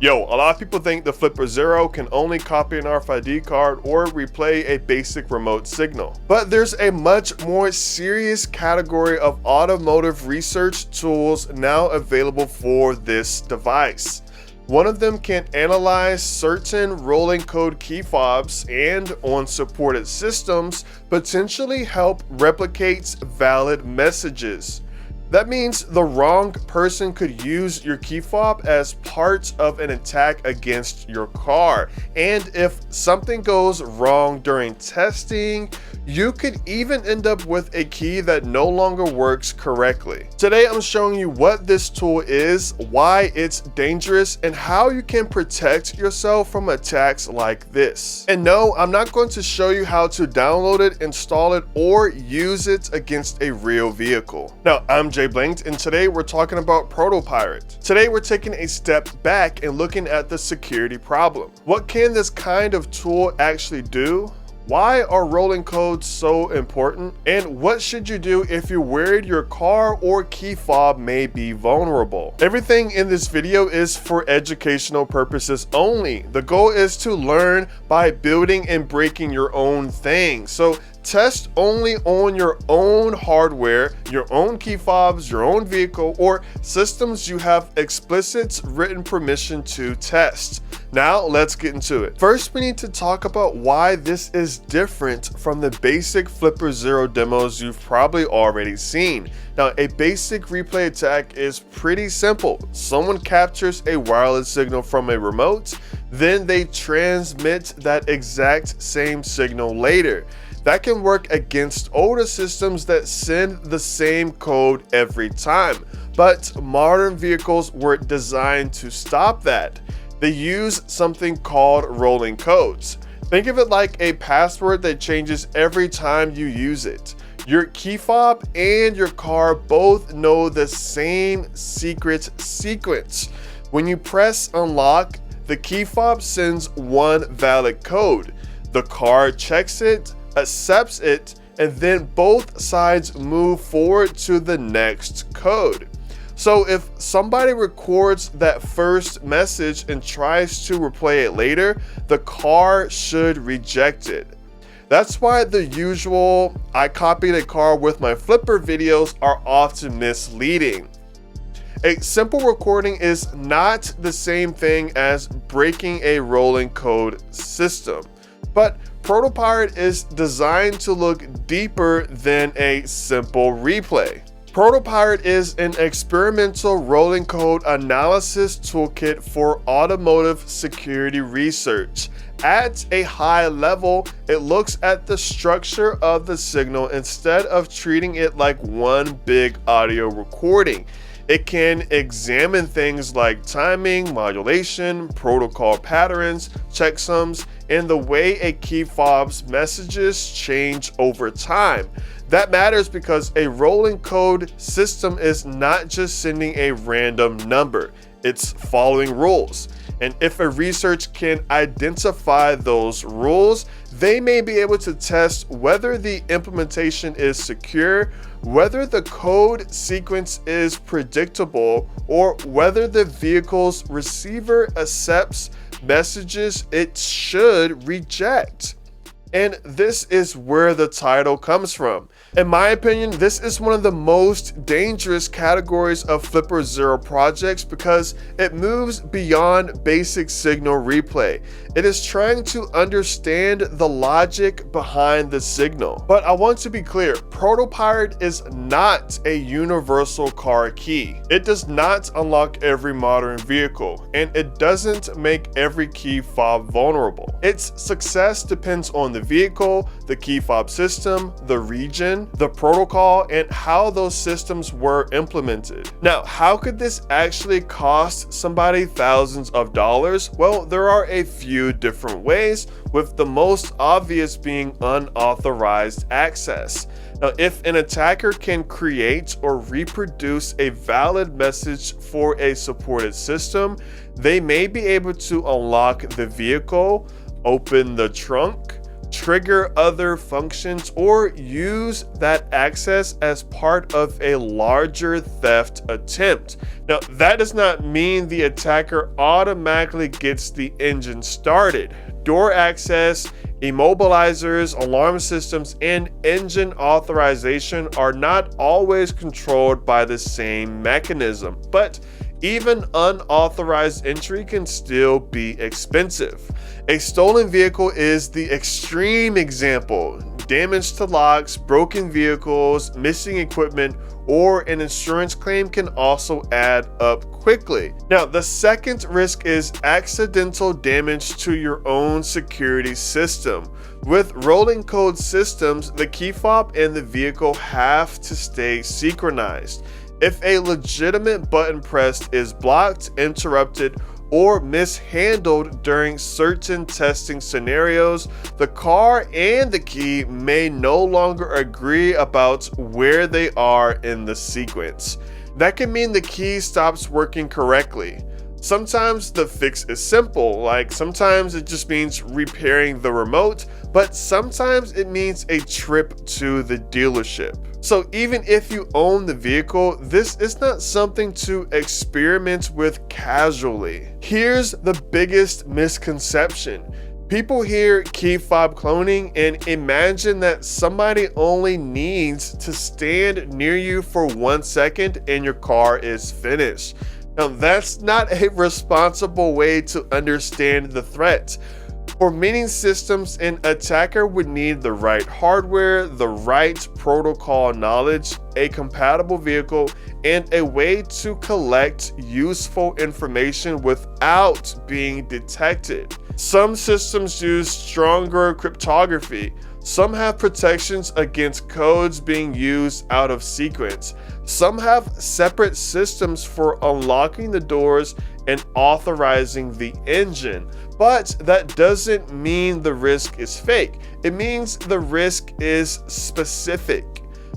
Yo, a lot of people think the Flipper Zero can only copy an RFID card or replay a basic remote signal. But there's a much more serious category of automotive research tools now available for this device. One of them can analyze certain rolling code key fobs and, on supported systems, potentially help replicate valid messages. That means the wrong person could use your key fob as part of an attack against your car. And if something goes wrong during testing, you could even end up with a key that no longer works correctly. Today, I'm showing you what this tool is, why it's dangerous, and how you can protect yourself from attacks like this. And no, I'm not going to show you how to download it, install it, or use it against a real vehicle. Now, I'm Jay Blinked, and today we're talking about ProtoPirate. Today, we're taking a step back and looking at the security problem. What can this kind of tool actually do? Why are rolling codes so important? And what should you do if you're worried your car or key fob may be vulnerable? Everything in this video is for educational purposes only. The goal is to learn by building and breaking your own thing. So test only on your own hardware, your own key fobs, your own vehicle, or systems you have explicit written permission to test. Now let's get into it. First, we need to talk about why this is different from the basic Flipper Zero demos you've probably already seen. Now, a basic replay attack is pretty simple. Someone captures a wireless signal from a remote, then they transmit that exact same signal later. That can work against older systems that send the same code every time, but modern vehicles were designed to stop that. They use something called rolling codes. Think of it like a password that changes every time you use it. Your key fob and your car both know the same secret sequence. When you press unlock, the key fob sends one valid code. The car checks it, accepts it, and then both sides move forward to the next code. So if somebody records that first message and tries to replay it later, the car should reject it. That's why the usual "I copied a car with my Flipper" videos are often misleading. A simple recording is not the same thing as breaking a rolling code system, but ProtoPirate is designed to look deeper than a simple replay. ProtoPirate is an experimental rolling code analysis toolkit for automotive security research. At a high level, it looks at the structure of the signal instead of treating it like one big audio recording. It can examine things like timing, modulation, protocol patterns, checksums, and the way a key fob's messages change over time. That matters because a rolling code system is not just sending a random number, it's following rules. And if a researcher can identify those rules, they may be able to test whether the implementation is secure, whether the code sequence is predictable, or whether the vehicle's receiver accepts messages it should reject. And this is where the title comes from. In my opinion, this is one of the most dangerous categories of Flipper Zero projects because it moves beyond basic signal replay. It is trying to understand the logic behind the signal. But I want to be clear, ProtoPirate is not a universal car key. It does not unlock every modern vehicle, and it doesn't make every key fob vulnerable. Its success depends on the vehicle, the key fob system, the region, the protocol, and how those systems were implemented. Now, how could this actually cost somebody thousands of dollars? Well, there are a few different ways, with the most obvious being unauthorized access. Now, if an attacker can create or reproduce a valid message for a supported system, they may be able to unlock the vehicle, open the trunk, trigger other functions, or use that access as part of a larger theft attempt. Now, that does not mean the attacker automatically gets the engine started. Door access, immobilizers, alarm systems, and engine authorization are not always controlled by the same mechanism, but even unauthorized entry can still be expensive. A stolen vehicle is the extreme example. Damage to locks, broken vehicles, missing equipment, or an insurance claim can also add up quickly. Now, the second risk is accidental damage to your own security system. With rolling code systems, the key fob and the vehicle have to stay synchronized. If a legitimate button press is blocked, interrupted, or mishandled during certain testing scenarios, the car and the key may no longer agree about where they are in the sequence. That can mean the key stops working correctly. Sometimes the fix is simple, like sometimes it just means repairing the remote, but sometimes it means a trip to the dealership. So even if you own the vehicle, this is not something to experiment with casually. Here's the biggest misconception. People hear key fob cloning and imagine that somebody only needs to stand near you for 1 second and your car is finished. Now, that's not a responsible way to understand the threat. For many systems, an attacker would need the right hardware, the right protocol knowledge, a compatible vehicle, and a way to collect useful information without being detected. Some systems use stronger cryptography. Some have protections against codes being used out of sequence. Some have separate systems for unlocking the doors and authorizing the engine. But that doesn't mean the risk is fake. It means the risk is specific.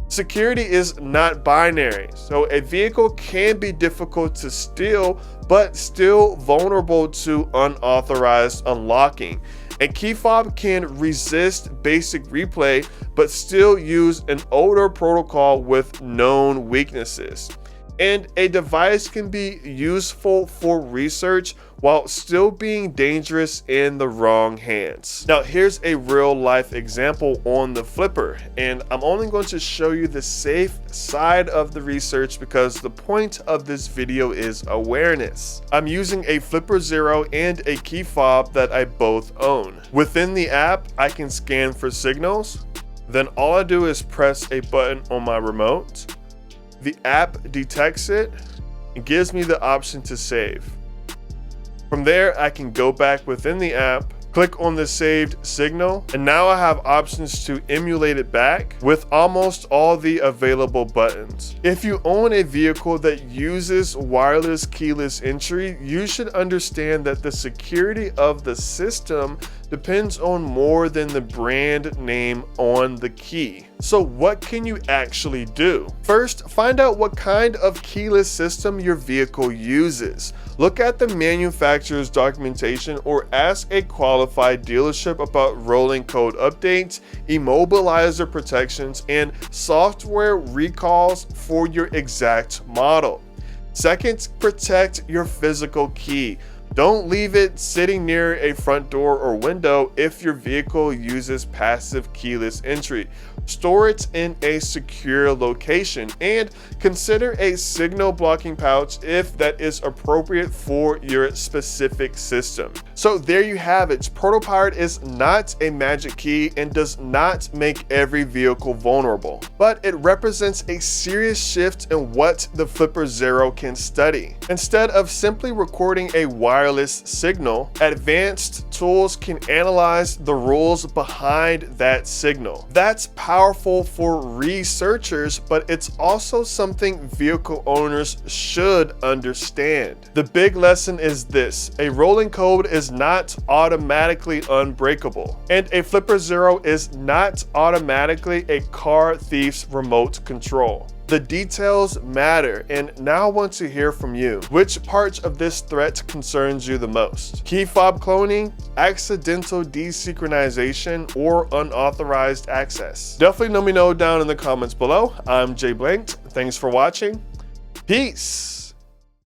Security is not binary, so a vehicle can be difficult to steal, but still vulnerable to unauthorized unlocking. A key fob can resist basic replay, but still use an older protocol with known weaknesses. And a device can be useful for research while still being dangerous in the wrong hands. Now, here's a real life example on the flipper, and I'm only going to show you the safe side of the research because the point of this video is awareness. I'm using a Flipper Zero and a key fob that I both own. Within the app, I can scan for signals. Then all I do is press a button on my remote. The app detects it and gives me the option to save. From there, I can go back within the app, click on the saved signal, and now I have options to emulate it back with almost all the available buttons. If you own a vehicle that uses wireless keyless entry, you should understand that the security of the system depends on more than the brand name on the key. So what can you actually do? First, find out what kind of keyless system your vehicle uses. Look at the manufacturer's documentation or ask a qualified dealership about rolling code updates, immobilizer protections, and software recalls for your exact model. Second, protect your physical key. Don't leave it sitting near a front door or window if your vehicle uses passive keyless entry. Store it in a secure location and consider a signal blocking pouch if that is appropriate for your specific system. So there you have it. ProtoPirate is not a magic key and does not make every vehicle vulnerable, but it represents a serious shift in what the Flipper Zero can study. Instead of simply recording a wireless signal, advanced tools can analyze the rules behind that signal. That's powerful for researchers, but it's also something vehicle owners should understand. The big lesson is this: a rolling code is is not automatically unbreakable, and a Flipper Zero is not automatically a car thief's remote control. The details matter, and now I want to hear from you. Which parts of this threat concerns you the most? Key-fob cloning, accidental desynchronization, or unauthorized access? Definitely let me know down in the comments below. I'm Jay Blanked. Thanks for watching. Peace.